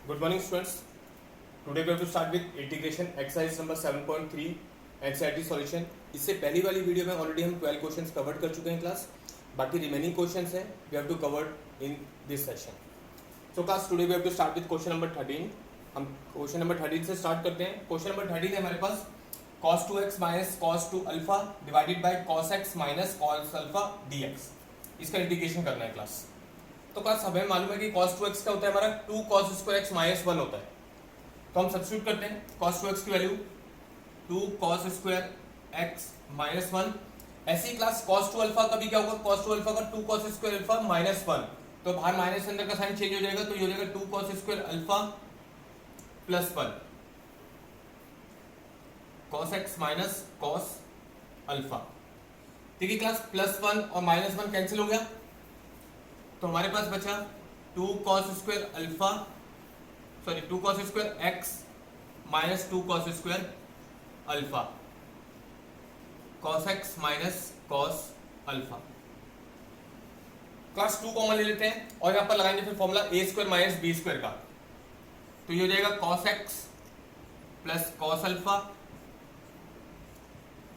Good morning, students. Today we have to start with integration exercise number 7.3 NCERT solution. इससे पहली वाली video में already हम 12 questions cover कर चुके हैं क्लास. बाकी रिमेनिंग क्वेश्चंस हैं we have to cover in this session. So class today we have to start with question number 13. हम क्वेश्चन नंबर 13 से स्टार्ट करते हैं. क्वेश्चन नंबर 13 है हमारे पास cos 2x minus cos 2 alpha divided by cos x minus cos alpha dx. इसका integration करना है class. तो क्लास हमें मालूम है कि cos 2x का होता है हमारा 2 cos स्क्वायर x माइनस 1 होता है. तो हम सब्स्टिट्यूट करते हैं cos 2x की value 2 cos square x minus 1. ऐसे ही क्लास cos 2 अल्फा का भी क्या होगा, cos 2 अल्फा का 2 cos स्क्वायर अल्फा माइनस 1. तो बाहर माइनस अंदर का साइन चेंज हो जाएगा, तो ये हो जाएगा 2 cos square alpha plus 1 cos x minus cos alpha. ठीक है क्लास, प्लस 1 और माइनस 1 कैंसिल हो गया, तो हमारे पास बचा 2 cos square alpha sorry 2 cos square x minus 2 cos square alpha cos x minus cos alpha. Class 2 common ले लेते हैं और यहां पर लगाएंगे फिर formula a square minus b square का. तो ये हो जाएगा cos x plus cos alpha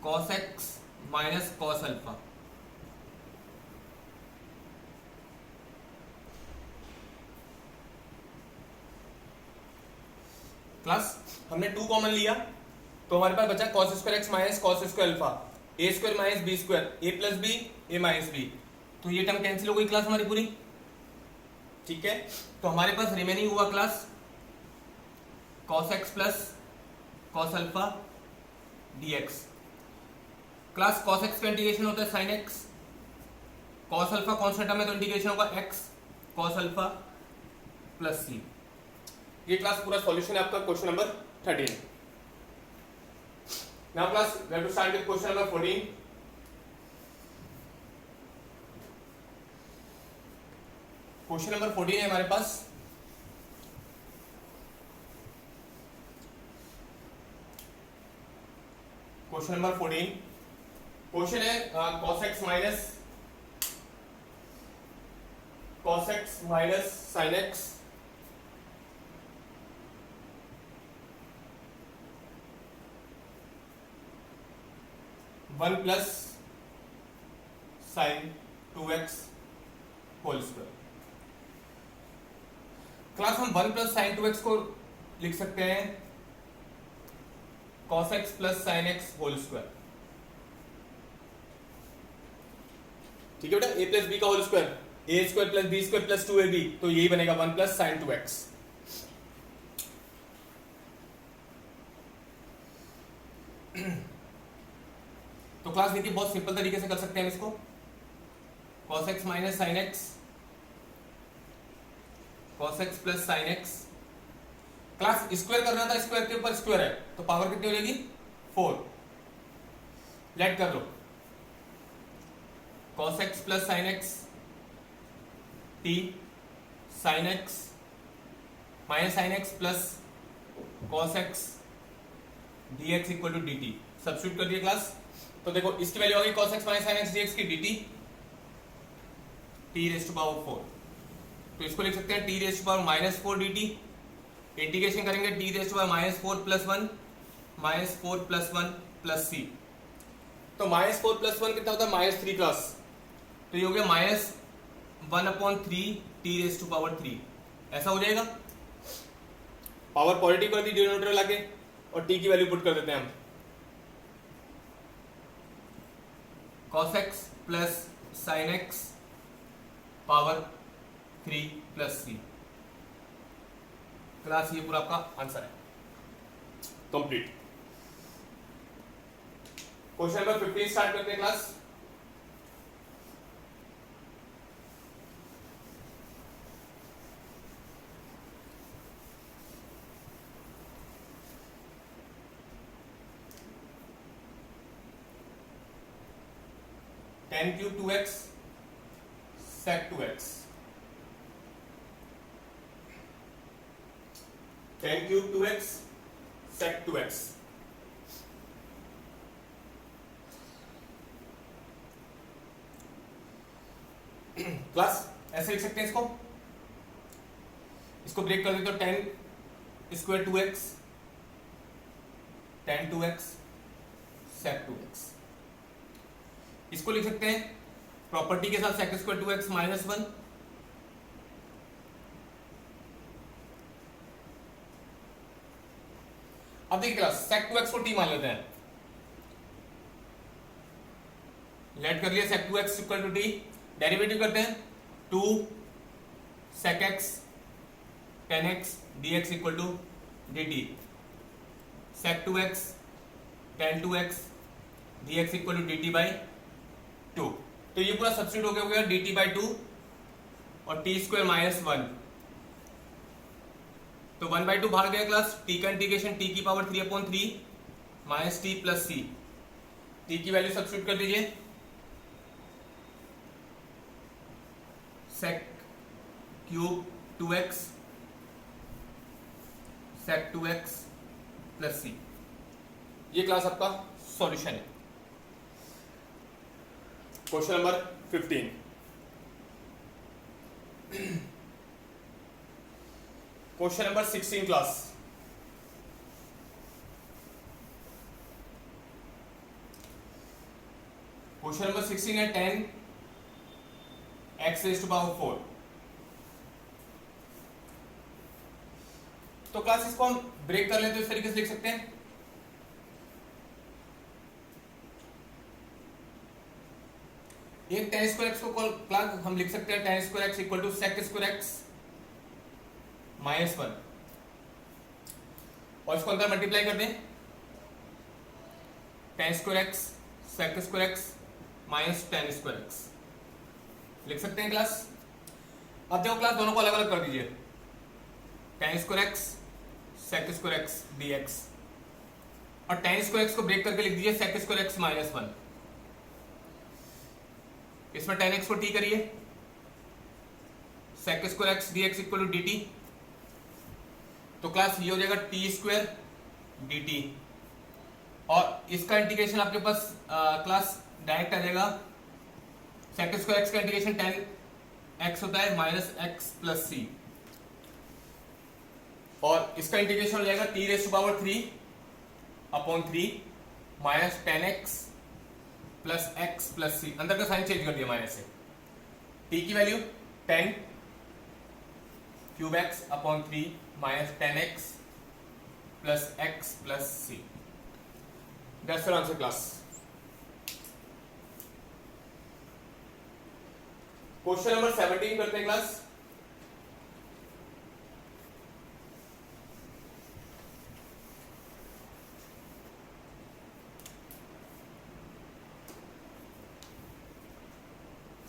cos x minus cos alpha. Class हमने 2 कॉमन लिया तो हमारे पास बचा cos square x minus cos square alpha a square minus b square a plus b a minus b. तो ये टर्म कैंसिल हो गई class हमारी पूरी. ठीक है, तो हमारे पास रिमेनिंग हुआ class cos x plus cos alpha dx. Class cos x का इंटीग्रेशन होता है sin x, cos अल्फा कांस्टेंट टर्म है तो इंटीग्रेशन होगा x cos अल्फा प्लस c. ये क्लास पूरा सॉल्यूशन है आपका question number 13. Now class we have to start with question number 14. Question number 14 है हमारे पास क्वेश्चन नंबर 14. क्वेश्चन है cos x minus sin x one plus sine 2x whole square. Class हम 1 plus sine 2x को लिख सकते हैं cos x plus sine x whole square. ठीक है बेटा, a प्लस b का whole square a square plus b square plus 2ab, तो यही बनेगा 1 प्लस साइन 2x. तो क्लास देखिए बहुत सिंपल तरीके से कर सकते हैं हम इसको. cos x minus sine x cos x plus sine x. Class square करना था, स्क्वायर के ऊपर स्क्वायर है तो पावर कितनी हो जाएगी 4. लेट कर लो cos x plus sine x t sine x minus sine x plus cos x dx equal to dt. Substitute कर दिया क्लास. तो देखो इसकी वैल्यू आ गई cos x minus sin x dx की dt t raise to power 4. तो इसको लिख सकते हैं t raise to power minus 4 dt. Integration करेंगे t raise to power minus 4 plus 1 minus 4 plus 1 plus c. तो माइनस 4 प्लस 1 कितना होता है माइनस 3 क्लास. तो ये हो गया minus 1/3 t raise to power 3. ऐसा हो जाएगा. पावर पॉजिटिव कर दी डिनोमिनेटर लाके और t की वैल्यू पुट कर देते हैं हम. cos x plus sin x power 3 plus c. Class ये पूरा आपका आंसर है कंप्लीट. क्वेश्चन नंबर 15 स्टार्ट करते हैं class. tan cube 2x sec 2x. tan cube 2x sec 2x. Class ऐसे लिख सकते हैं इसको, इसको ब्रेक कर दे तो 10 square 2x, 10 2x sec 2x। इसको लिख सकते हैं प्रॉपर्टी के साथ sec स्क्वायर 2x माइनस 1। अब देखिए क्लास sec 2x को t मान लेते हैं, लेट कर लिया sec 2x equal to t, derivative करते हैं 2 sec x 10x dx equal to dt, sec 2x 10 2x dx equal to dt by 2। तो ये पूरा सब्स्टिट्यूट हो गया dt बाई 2 और t स्क्वायर माइनस 1, तो 1 बाई 2 भाग गया क्लास, t का इंटीग्रेशन t की power 3/3 minus t plus c, t की वैल्यू सब्स्टिट्यूट कर दीजिए, sec cube 2x sec 2x plus c। ये क्लास आपका सॉल्यूशन है। Question number 15, question number 16 class, question number 16 है 10 x raised to power 4। तो क्लास इसको हम ब्रेक कर लेते हैं, इस तरीके से लिख सकते हैं, एक tan स्क्वायर x को क्लास हम लिख सकते हैं tan square x equal to sec square x minus 1, और इसको अंदर मल्टीप्लाई कर दें, tan square x sec square x minus tan square x लिख सकते हैं क्लास। अब देखो क्लास दोनों को अलग अलग कर दीजिए, tan square x sec square x dx, और tan स्क्वायर x को ब्रेक करके लिख दीजिए sec स्क्वायर x माइनस 1। इसमें tan x को t करिए, sec square x dx equal to dt, तो क्लास ये हो जाएगा t स्क्वायर dt, और इसका इंटीग्रेशन आपके पास क्लास डायरेक्ट आ जाएगा, sec स्क्वायर x का इंटीग्रेशन tan x होता है माइनस x प्लस c, और इसका इंटीग्रेशन हो जाएगा t raise to power 3/3 minus tan x plus x plus c, अंदर का साइन चेंज कर दिया माइनस से, t की value 10 cube x/3 minus tan x plus x plus c। That's your answer class. Question number 17 करते हैं class,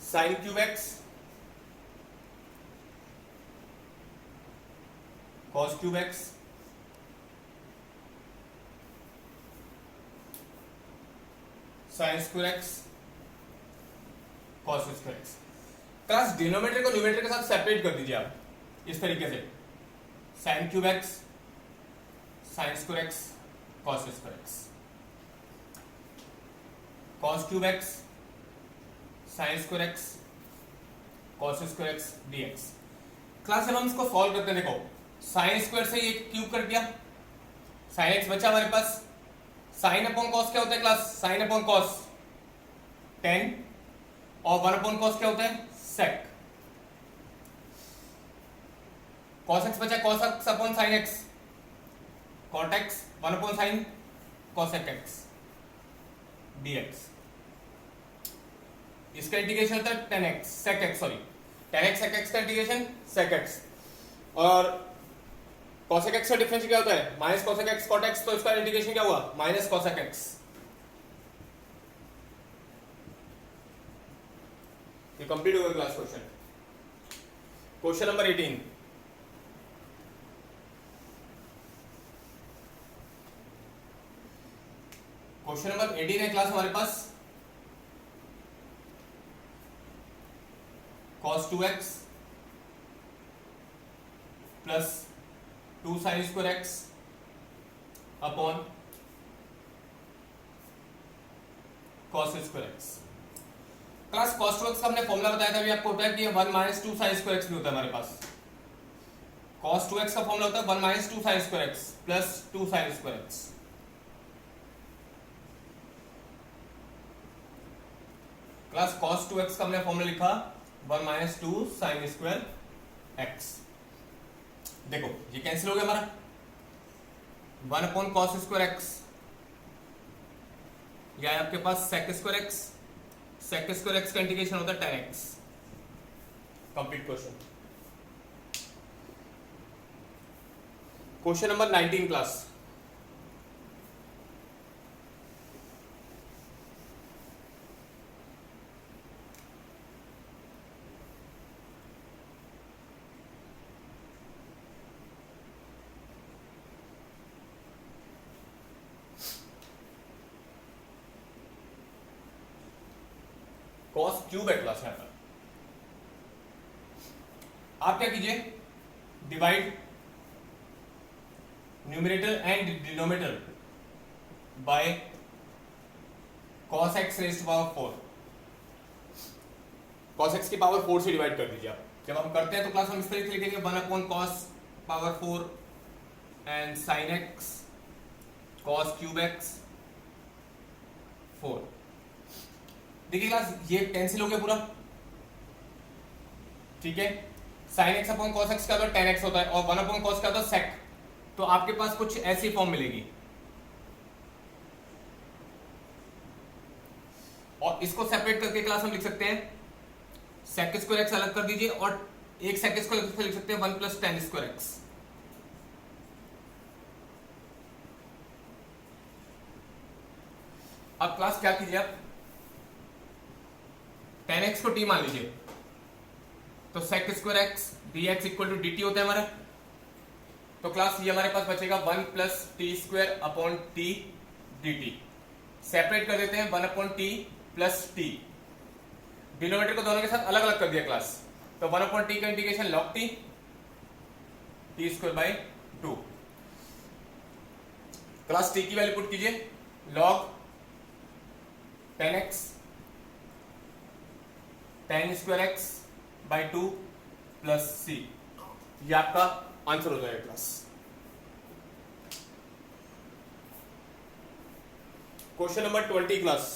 sin cube x cos cube x sin square x cos square x। Class denominator को numerator के साथ separate कर दीजिए आप इस तरीके से, sin cube x sin square x cos square x, cos cube x sin square x cos square x dx। Class जब हम इसको सॉल्व करते हैं, देखो sin स्क्वायर से ये क्यूब कर दिया, sin x बचा हमारे पास, sin अपॉन cos क्या होता है class, sin upon cos tan, और 1 अपॉन cos क्या होता है sec, cos x बचा cos x upon sin x, cot x 1 upon sin cosec x dx। इसका इंटीग्रेशन होता है tan x sec x, sorry tan x sec x का integration sec x, और cosec x का डिफरेंस क्या होता है minus cosec x cot x, तो इसका इंटीग्रेशन क्या हुआ माइनस cosec x। ये कंप्लीट हो गया class question. Question number 18, question number 18 है क्लास हमारे पास, cos 2x plus 2 sin square x upon cos square x। Class cos 2x का हमने फॉर्मूला बताया था अभी आपको, होता है कि 1 माइनस 2 sin स्क्वायर x भी होता है हमारे पास, cos 2x का फॉर्मूला होता है 1 minus 2 sin square x plus 2 sin square x। Class cos 2x का हमने फॉर्मूला लिखा 1 माइनस 2 sin स्क्वायर x। देखो ये कैंसिल हो गया हमारा 1 अपॉन cos स्क्वायर x, या आपके पास sec square x, sec square x का इंटीग्रेशन होता है tan x। Complete question. Question number 19 class. cos cube है क्लास। यहां पर आप क्या कीजिए, divide numerator and denominator by cos x raised to power 4। cos x की पावर 4 से डिवाइड कर दीजिए आप। जब हम करते हैं तो क्लास हम इस तरीके से लिखेंगे 1 upon cos power 4 and sin x cos cube x 4। देखिए क्लास ये कैंसिल हो गया पूरा, ठीक है। sin x upon cos x का तो tan x होता है और 1 अपॉन cos का तो sec, तो आपके पास कुछ ऐसी फॉर्म मिलेगी। और इसको सेपरेट करके क्लास हम लिख सकते हैं sec स्क्वायर x अलग कर दीजिए और एक sec स्क्वायर लिख सकते हैं 1 प्लस tan स्क्वायर x। अब क्लास क्या कीजिए आप, tan x को t मान लीजिए, तो sec square x dx equal to dt होता है हमारा। तो क्लास ये हमारे पास बचेगा 1 plus T square upon T dt। Separate कर देते हैं 1 upon T plus T, denominator को दोनों के साथ अलग अलग कर दिया क्लास। तो 1 अपॉन टी का integration log t, T square by 2। Class T की वैल्यू पुट कीजिए, log tan x tan square x by 2 plus c। ये आपका आंसर हो जाएगा क्लास। Question number 20 class.